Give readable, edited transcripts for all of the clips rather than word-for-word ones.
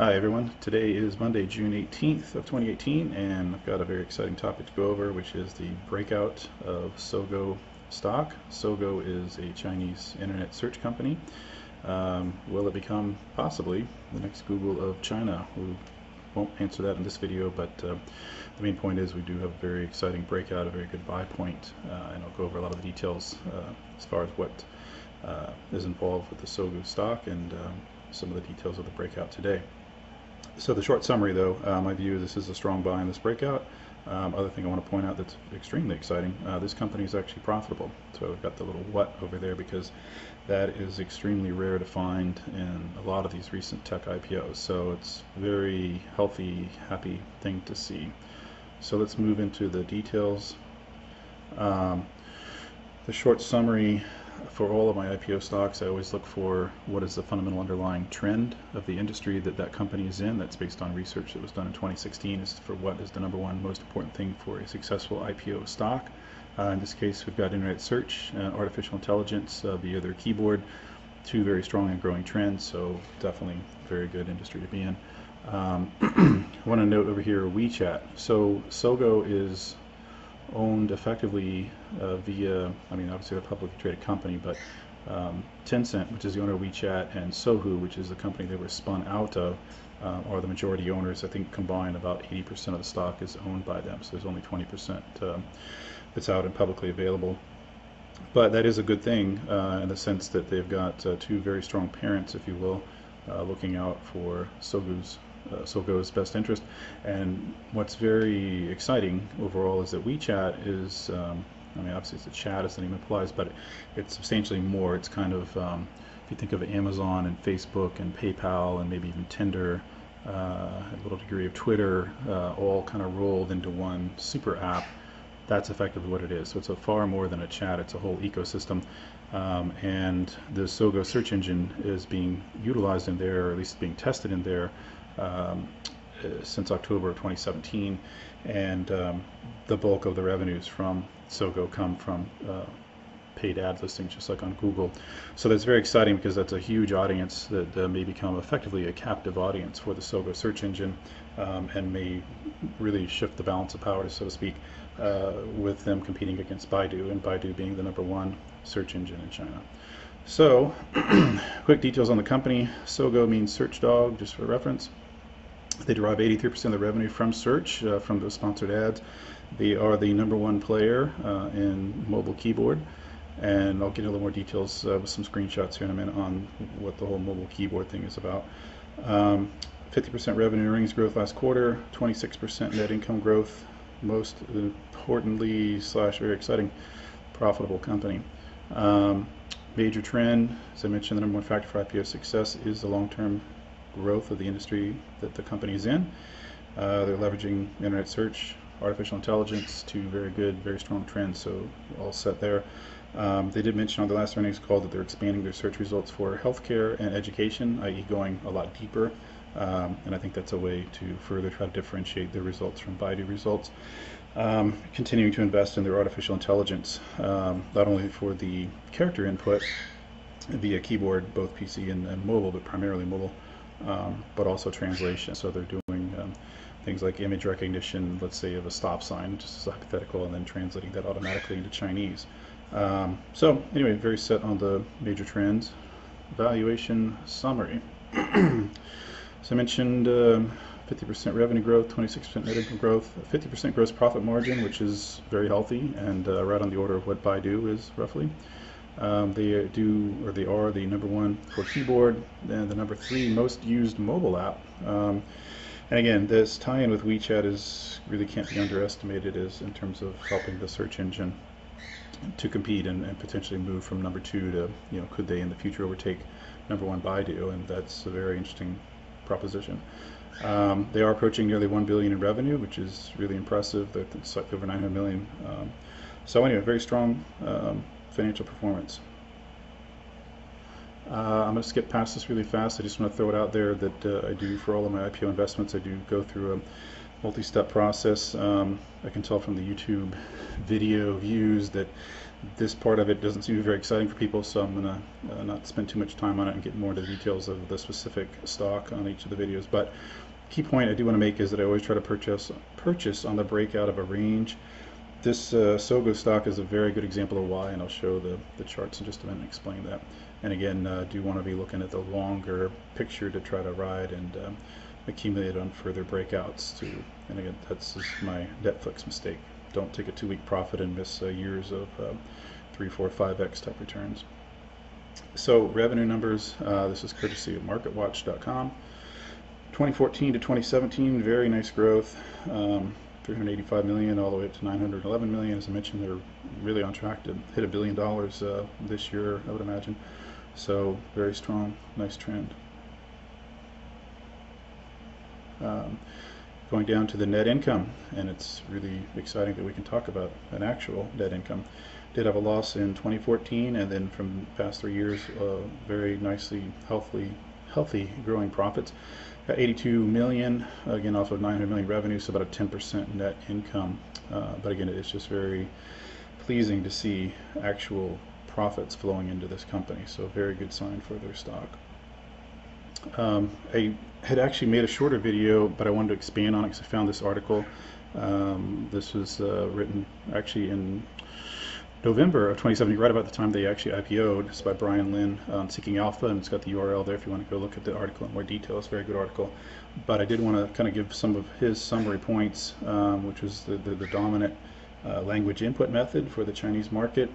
Hi everyone, today is Monday, June 18th of 2018, and I've got a very exciting topic to go over, which is the breakout of SOGO stock. SOGO is a Chinese internet search company. Will it become possibly the next Google of China? We won't answer that in this video, but the main point is we do have a very exciting breakout, a very good buy point, and I'll go over a lot of the details as far as what is involved with the SOGO stock and some of the details of the breakout today. So the short summary though, my view is this is a strong buy in this breakout. Other thing I want to point out that's extremely exciting, this company is actually profitable. So we've got the little what over there because that is extremely rare to find in a lot of these recent tech IPOs. So it's a very healthy, happy thing to see. So let's move into the details. The short summary for all of my IPO stocks, I always look for what is the fundamental underlying trend of the industry that company is in. That's based on research that was done in 2016 as for what is the #1 most important thing for a successful IPO stock. In this case, we've got internet search, artificial intelligence via their keyboard, two very strong and growing trends, so definitely very good industry to be in. I want to note over here WeChat. So SOGO is owned effectively via, obviously they're a publicly traded company, but Tencent, which is the owner of WeChat, and SOGO, which is the company they were spun out of, are the majority owners. I think combined about 80% of the stock is owned by them, so there's only 20% that's out and publicly available. But that is a good thing in the sense that they've got two very strong parents, if you will, looking out for SOGO's best interest. And what's very exciting overall is that WeChat is, obviously it's a chat as the name implies, but it's substantially more. It's kind of, if you think of Amazon and Facebook and PayPal and maybe even Tinder, a little degree of Twitter, all kind of rolled into one super app. That's effectively what it is. So it's a far more than a chat, it's a whole ecosystem. And the SOGO search engine is being utilized in there, or at least being tested in there, since October of 2017, and the bulk of the revenues from SOGO come from paid ad listings, just like on Google. So that's very exciting because that's a huge audience that may become effectively a captive audience for the SOGO search engine, and may really shift the balance of power, so to speak, with them competing against Baidu, and Baidu being the #1 search engine in China. So quick details on the company. SOGO means search dog, just for reference. They derive 83% of the revenue from search, from those sponsored ads. They are the #1 player in mobile keyboard, and I'll get into a little more details with some screenshots here in a minute on what the whole mobile keyboard thing is about. 50% revenue and earnings growth last quarter, 26% net income growth, most importantly / very exciting, profitable company. Major trend, as I mentioned, the #1 factor for IPO success is the long-term growth of the industry that the company is in. They're leveraging internet search, artificial intelligence, two very good, very strong trends, so all set there. They did mention on the last earnings call that they're expanding their search results for healthcare and education, i.e. going a lot deeper, and I think that's a way to further try to differentiate their results from Baidu results. Continuing to invest in their artificial intelligence, not only for the character input via keyboard, both PC and mobile, but primarily mobile, but also translation. So they're doing things like image recognition, let's say of a stop sign, just as a hypothetical, and then translating that automatically into Chinese. So anyway, very set on the major trends. Valuation summary. So I mentioned 50% revenue growth, 26% net income growth, 50% gross profit margin, which is very healthy and right on the order of what Baidu is roughly. They are the #1 for keyboard and the #3 most used mobile app. And again, this tie-in with WeChat really can't be underestimated in terms of helping the search engine to compete and potentially move from #2 to, could they in the future overtake #1 Baidu, and that's a very interesting proposition. They are approaching nearly $1 billion in revenue, which is really impressive. They're slightly over 900 million. So anyway, very strong financial performance. I'm going to skip past this really fast. I just want to throw it out there that I do, for all of my IPO investments, I do go through a multi-step process. I can tell from the YouTube video views that This part of it doesn't seem to be very exciting for people, so I'm going to not spend too much time on it and get more into the details of the specific stock on each of the videos. But key point I do want to make is that I always try to purchase on the breakout of a range. This SOGO stock is a very good example of why, and I'll show the charts in just a minute and explain that. And again, do want to be looking at the longer picture to try to ride and accumulate on further breakouts too. And again, that's just my Netflix mistake. Don't take a 2-week profit and miss years of 3, 4, 5x type returns. So revenue numbers, this is courtesy of MarketWatch.com. 2014 to 2017, very nice growth. 385 million all the way up to 911 million. As I mentioned, they're really on track to hit $1 billion this year, I would imagine. So very strong, nice trend. Going down to the net income, and it's really exciting that we can talk about an actual net income. Did have a loss in 2014, and then from the past 3 years, very nicely, healthy growing profits. Got 82 million, again off of 900 million revenue, so about a 10% net income. But again, it's just very pleasing to see actual profits flowing into this company, so very good sign for their stock. I had actually made a shorter video, but I wanted to expand on it because I found this article. This was written actually in November of 2017, right about the time they actually IPO'd. It's by Brian Lynn on Seeking Alpha, and it's got the URL there if you want to go look at the article in more detail. It's a very good article. But I did want to kind of give some of his summary points, which was the dominant language input method for the Chinese market.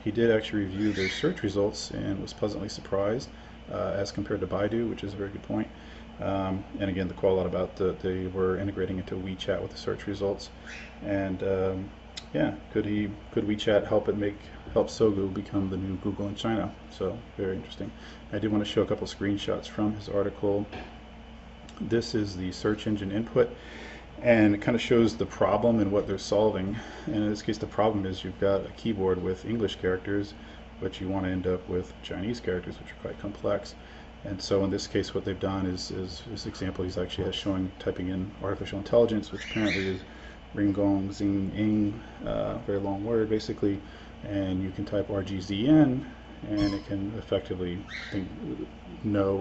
He did actually review their search results and was pleasantly surprised as compared to Baidu, which is a very good point. And again, the quote about they were integrating into WeChat with the search results. And yeah, could WeChat help SOGO become the new Google in China? So very interesting. I did want to show a couple screenshots from his article. This is the search engine input, and it kind of shows the problem and what they're solving. And in this case, the problem is you've got a keyboard with English characters, but you want to end up with Chinese characters, which are quite complex. And so in this case, what they've done is this example he's actually showing typing in artificial intelligence, which apparently is Ringong Xing Ing, very long word basically, and you can type RGZN, and it can effectively know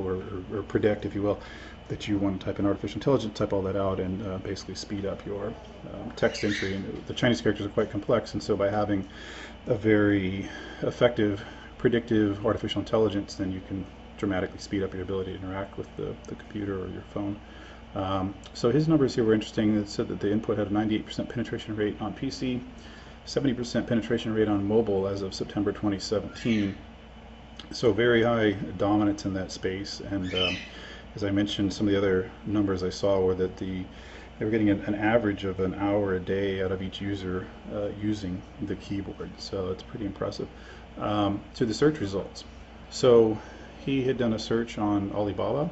or predict, if you will, that you want to type in artificial intelligence, type all that out, and basically speed up your text entry. And the Chinese characters are quite complex, and so by having a very effective predictive artificial intelligence, then you can dramatically speed up your ability to interact with the computer or your phone. So his numbers here were interesting. It said that the input had a 98% penetration rate on PC, 70% penetration rate on mobile as of September 2017. So very high dominance in that space. And as I mentioned, some of the other numbers I saw were that they were getting an average of an hour a day out of each user using the keyboard. So it's pretty impressive. To the search results. So he had done a search on Alibaba.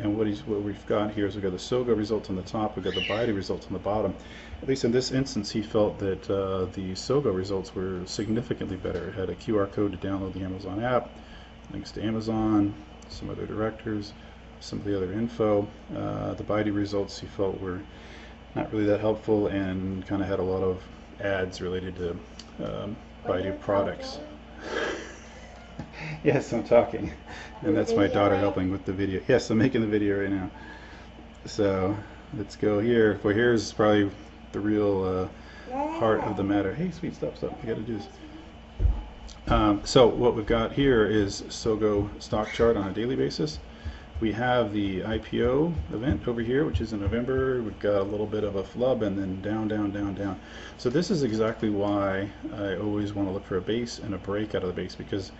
And what we've got here is we've got the SOGO results on the top, we've got the Baidu results on the bottom. At least in this instance, he felt that the SOGO results were significantly better. It had a QR code to download the Amazon app, links to Amazon, some other directors, some of the other info. The Baidu results he felt were not really that helpful and kind of had a lot of ads related to Baidu products. Yes, I'm talking, and that's my daughter helping with the video. Yes, I'm making the video right now. So let's go here. Well, here's probably the real heart of the matter. Hey, sweet, stop, I gotta do this. So what we've got here is SOGO stock chart on a daily basis. We have the IPO event over here, which is in November. We've got a little bit of a flub and then down, down, down, down. So this is exactly why I always want to look for a base and a break out of the base, because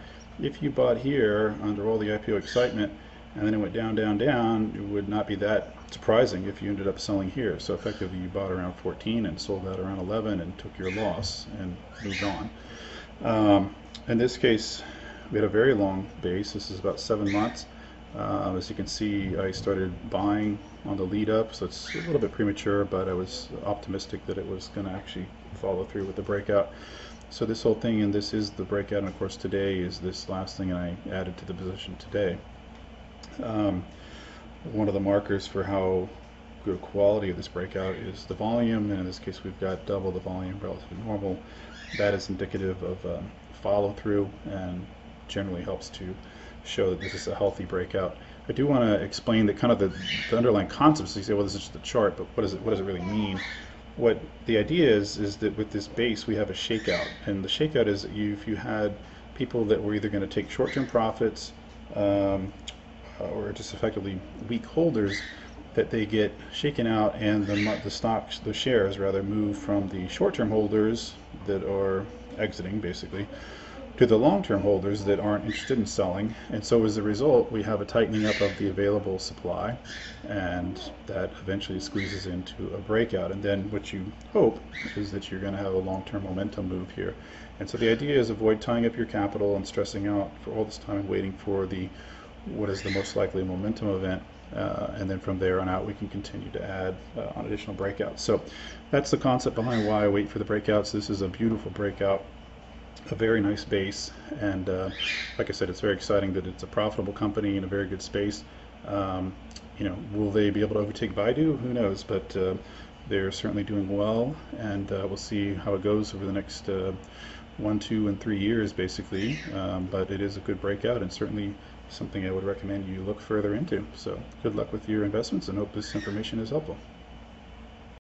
if you bought here under all the IPO excitement and then it went down, down, down, it would not be that surprising if you ended up selling here. So effectively you bought around 14 and sold out around 11 and took your loss and moved on. In this case, we had a very long base. This is about 7 months. As you can see, I started buying on the lead up, so it's a little bit premature, but I was optimistic that it was going to actually follow through with the breakout. So this whole thing, and this is the breakout, and of course today is this last thing I added to the position today. One of the markers for how good quality of this breakout is the volume, and in this case we've got double the volume relative to normal. That is indicative of follow through and generally helps to show that this is a healthy breakout. I do want to explain that kind of the underlying concepts. So you say, well, this is just a chart, but what does it really mean? What the idea is that with this base we have a shakeout, and the shakeout is that if you had people that were either going to take short-term profits or just effectively weak holders, that they get shaken out, and the stocks, the shares rather, move from the short-term holders that are exiting basically to the long-term holders that aren't interested in selling. And so as a result we have a tightening up of the available supply, and that eventually squeezes into a breakout. And then what you hope is that you're going to have a long-term momentum move here. And so the idea is avoid tying up your capital and stressing out for all this time and waiting for what is the most likely momentum event. And then from there on out we can continue to add on additional breakouts. So that's the concept behind why I wait for the breakouts. This is a beautiful breakout, a very nice base, and like I said, it's very exciting that it's a profitable company in a very good space. Will they be able to overtake Baidu? Who knows, but they're certainly doing well, and we'll see how it goes over the next 1, 2, and 3 years basically. But it is a good breakout, and certainly something I would recommend you look further into. So good luck with your investments, and hope this information is helpful.